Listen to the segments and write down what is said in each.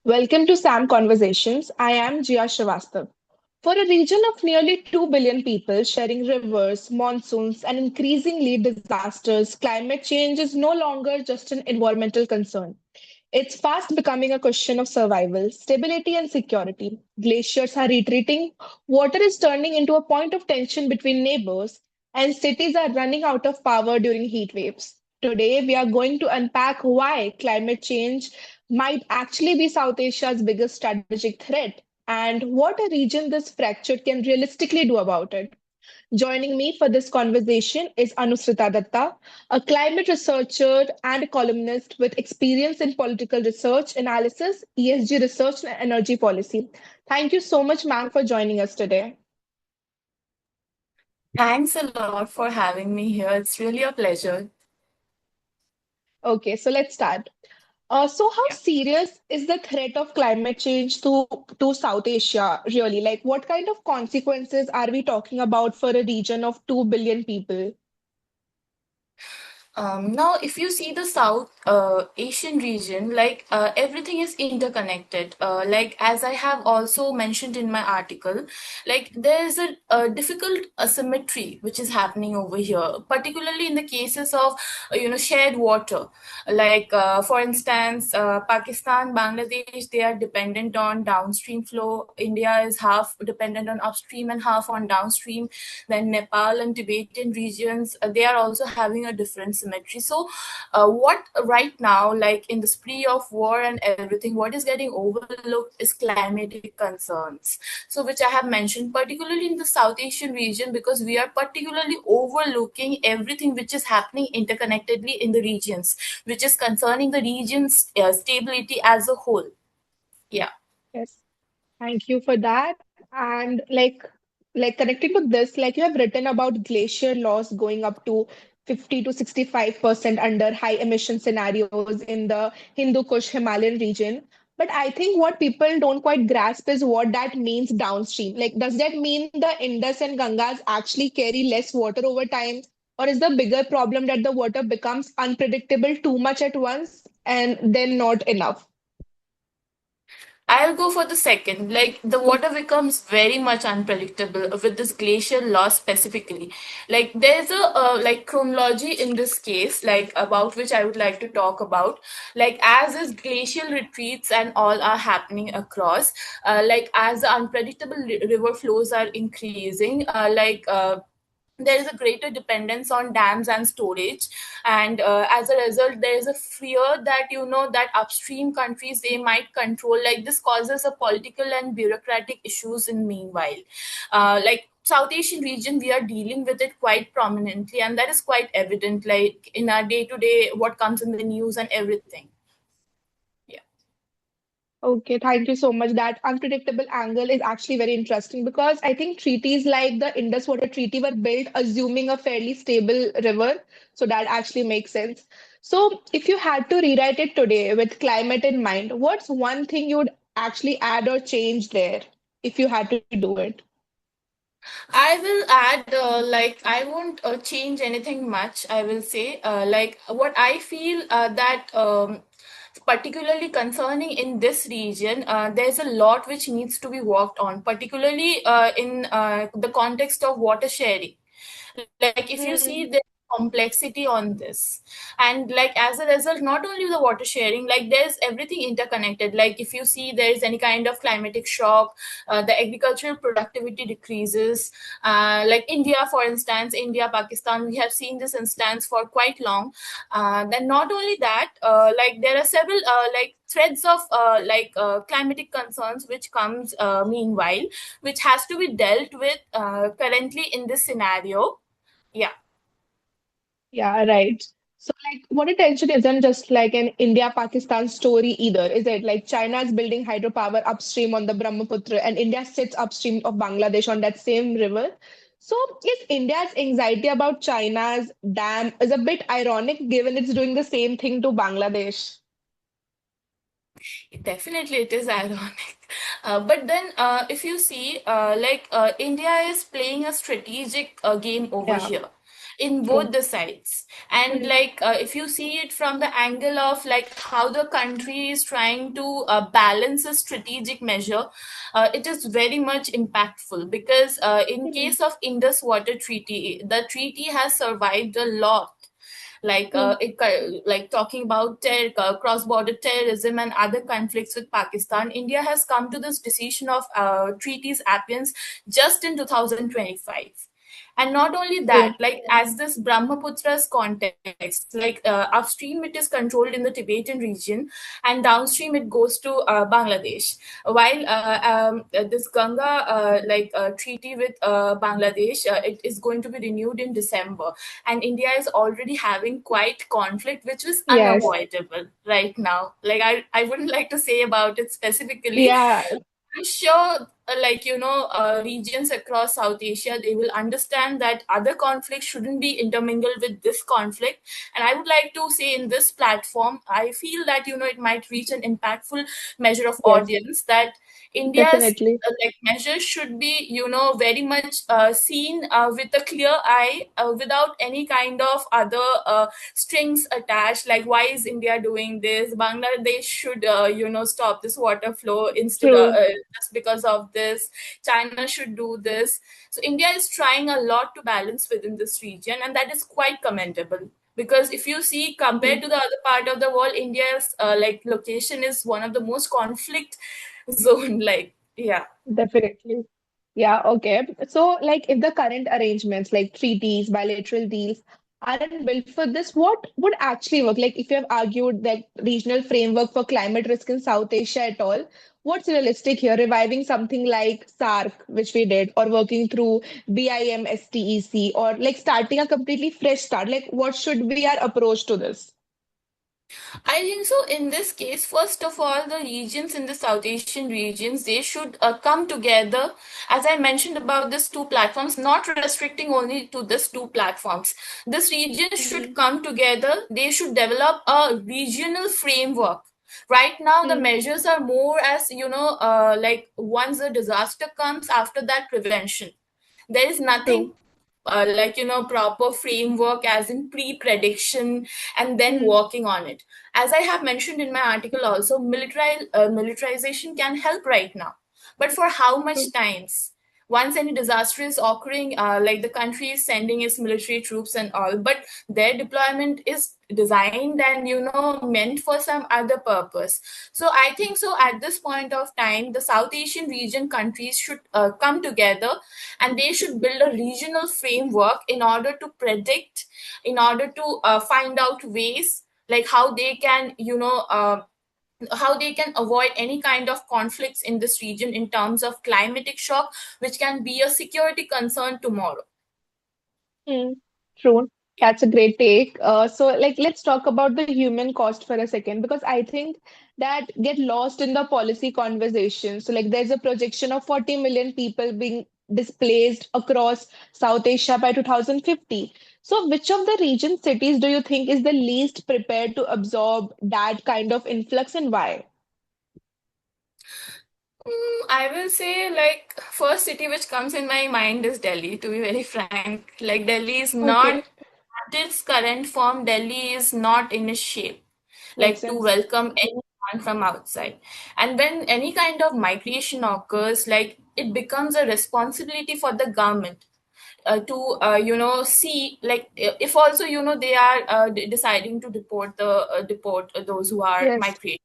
Welcome to SAM Conversations. I am Jiya Shrivastav. For a region of nearly 2 billion people sharing rivers, monsoons, and increasingly disasters, climate change is no longer just an environmental concern. It's fast becoming a question of survival, stability, and security. Glaciers are retreating, water is turning into a point of tension between neighbors, and cities are running out of power during heat waves. Today, we are going to unpack why climate change might actually be South Asia's biggest strategic threat and what a region this fracture can realistically do about it. Joining me for this conversation is Anusreeta Dutta, a climate researcher and columnist with experience in political research, analysis, ESG research, and energy policy. Thank you so much, ma'am, for joining us today. Thanks a lot for having me here. It's really a pleasure. Okay, so let's start. So how Yeah. serious is the threat of climate change to South Asia, really? Like, what kind of consequences are we talking about for a region of 2 billion people? Now, if you see the South Asian region, everything is interconnected. As I have also mentioned in my article, there is a difficult asymmetry which is happening over here, particularly in the cases of shared water. For instance, Pakistan, Bangladesh, they are dependent on downstream flow. India is half dependent on upstream and half on downstream. Then Nepal and Tibetan regions, they are also having a different symmetry. So, what right now, like in the spree of war and everything, what is getting overlooked is climatic concerns. So, which I have mentioned, particularly in the South Asian region, because we are particularly overlooking everything which is happening interconnectedly in the regions, which is concerning the region's stability as a whole. Yeah. Yes. Thank you for that. And like connecting with this, like you have written about glacier loss going up to 50 to 65% under high emission scenarios in the Hindu Kush Himalayan region. But I think what people don't quite grasp is what that means downstream. Like, does that mean the Indus and Gangas actually carry less water over time? Or is the bigger problem that the water becomes unpredictable too much at once and then not enough? I'll go for the second. Like the water becomes very much unpredictable with this glacial loss specifically. Like there's a chronology in this case, like about which I would like to talk about. Like as this glacial retreats and all are happening across, as the unpredictable river flows are increasing, there is a greater dependence on dams and storage, and as a result there is a fear that that upstream countries they might control. Like this causes a political and bureaucratic issues in meanwhile. South Asian region, we are dealing with it quite prominently, and that is quite evident, like in our day to day what comes in the news and everything. Yeah. Okay, thank you so much. That unpredictable angle is actually very interesting because I think treaties like the Indus Water Treaty were built assuming a fairly stable river. So that actually makes sense. So if you had to rewrite it today with climate in mind, what's one thing you'd actually add or change there if you had to do it? I will add, I won't change anything much. I will say, what I feel that particularly concerning in this region, there's a lot which needs to be worked on, particularly in the context of water sharing. Like if you see Hmm. the complexity on this, and like as a result, not only the water sharing, like there's everything interconnected. Like if you see there is any kind of climatic shock, the agricultural productivity decreases. Like India, for instance, India, Pakistan, we have seen this instance for quite long. Then not only that, there are several threads of climatic concerns which comes meanwhile, which has to be dealt with currently in this scenario. Yeah. Yeah, right. So, like, what attention isn't just like an India-Pakistan story either, is it? Like, China is building hydropower upstream on the Brahmaputra, and India sits upstream of Bangladesh on that same river. So, is India's anxiety about China's dam is a bit ironic given it's doing the same thing to Bangladesh? Definitely, it is ironic. But then, if you see, India is playing a strategic game over Yeah. here. in True. both the sides. And Hmm. like if you see it from the angle of like how the country is trying to balance a strategic measure, it is very much impactful, because in Hmm. case of Indus Water Treaty, the treaty has survived a lot. Like Hmm. like talking about cross-border terrorism and other conflicts with Pakistan, India has come to this decision of treaties appearance just in 2025. And not only that, True. like as this Brahmaputra's context, like upstream it is controlled in the Tibetan region, and downstream it goes to Bangladesh. While this Ganga treaty with Bangladesh, it is going to be renewed in December, and India is already having quite conflict, which is Yes. unavoidable right now. Like I wouldn't like to say about it specifically. Yeah, I'm sure, regions across South Asia, they will understand that other conflicts shouldn't be intermingled with this conflict. And I would like to say in this platform, I feel that, it might reach an impactful measure of yes, audience, that India's definitely. measures should be, very much seen with a clear eye, without any kind of other strings attached. Like, why is India doing this? Bangladesh should, stop this water flow instead of True. just because of this. China should do this. So India is trying a lot to balance within this region, and that is quite commendable. Because if you see, Hmm. compared to the other part of the world, India's location is one of the most conflict zone. Like, yeah. Definitely. Yeah, okay. So, like, if the current arrangements, like treaties, bilateral deals, aren't built for this, what would actually work? Like, if you have argued that regional framework for climate risk in South Asia at all, what's realistic here? Reviving something like SARC, which we did, or working through BIMSTEC, or like starting a completely fresh start? Like, what should be our approach to this? I think so. In this case, first of all, the regions in the South Asian regions, they should come together. As I mentioned about these two platforms, not restricting only to these two platforms. This region should Hmm. come together. They should develop a regional framework. Right now, the Hmm. measures are more as, like once the disaster comes, after that prevention. There is nothing True. proper framework as in pre-prediction and then Hmm. working on it. As I have mentioned in my article also, militarization can help right now, but for how much True. times? Once any disaster is occurring, like the country is sending its military troops and all, but their deployment is designed and meant for some other purpose. So I think so at this point of time, the South Asian region countries should come together, and they should build a regional framework in order to predict, in order to find out ways like how they can avoid any kind of conflicts in this region in terms of climatic shock, which can be a security concern tomorrow. Hmm. True. That's a great take. So, like, let's talk about the human cost for a second, because I think that get lost in the policy conversation. So, like, there's a projection of 40 million people being displaced across South Asia by 2050. So, which of the region cities do you think is the least prepared to absorb that kind of influx, and why? I will say, like, first city which comes in my mind is Delhi, to be very frank. Like, Delhi is not, Okay, at its current form, Delhi is not in a shape, makes like, to sense. welcome anyone from outside. And when any kind of migration occurs, like, it becomes a responsibility for the government to see, like, if also they are deciding to deport those who are Yes, migrating.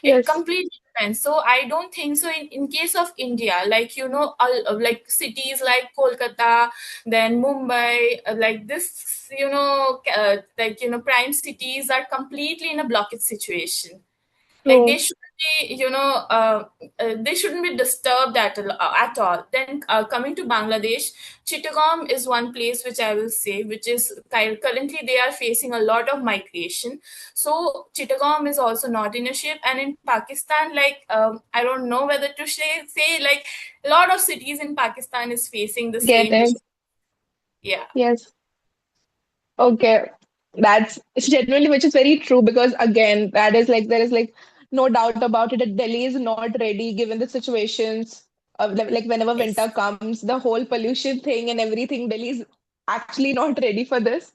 It yes, completely depends. So I don't think so in case of India, like like cities like Kolkata, then Mumbai, like this, prime cities are completely in a blockage situation. Like they true. shouldn't be they shouldn't be disturbed at all. Then coming to Bangladesh, Chittagong is one place which I will say, which is currently they are facing a lot of migration. So Chittagong is also not in a shape. And in Pakistan, like I don't know whether to say like a lot of cities in Pakistan is facing the Get same it. issue. Yeah. Yes. Okay, that's it's genuinely, which is very true, because again, that is like there is like no doubt about it that Delhi is not ready given the situations of like whenever Yes. winter comes, the whole pollution thing and everything. Delhi's. actually not ready for this.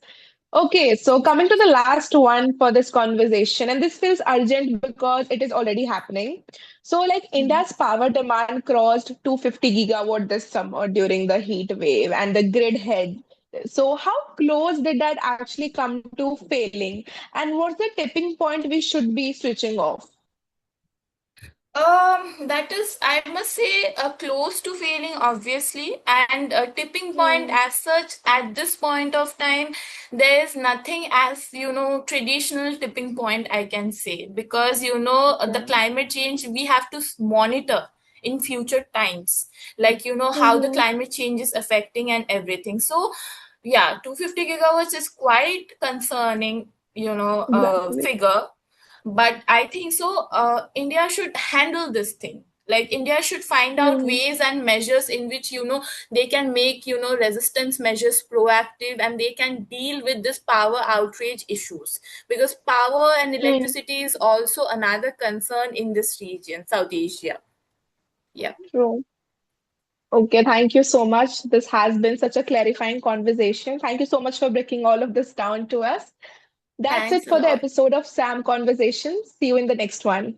Okay, so coming to the last one for this conversation, and this feels urgent because it is already happening. So, like Mhm. India's power demand crossed 250 gigawatt this summer during the heat wave and the grid head. So, how close did that actually come to failing? And what's the tipping point we should be switching off? That is, I must say, close to failing, obviously, and a tipping point Hmm. as such at this point of time, there is nothing as, traditional tipping point I can say, because, the Okay. climate change we have to monitor in future times, like, how the Mm-hmm. climate change is affecting and everything. So, yeah, 250 gigawatts is quite concerning, Exactly. figure, but I think so India should handle this thing. Like India should find out Hmm. ways and measures in which they can make resistance measures proactive, and they can deal with this power outrage issues, because power and Hmm. electricity is also another concern in this region, South Asia. Yeah. True. Okay, thank you so much. This has been such a clarifying conversation. Thank you so much for breaking all of this down to us. That's it Thanks a for the lot. episode of Sam Conversations. See you in the next one.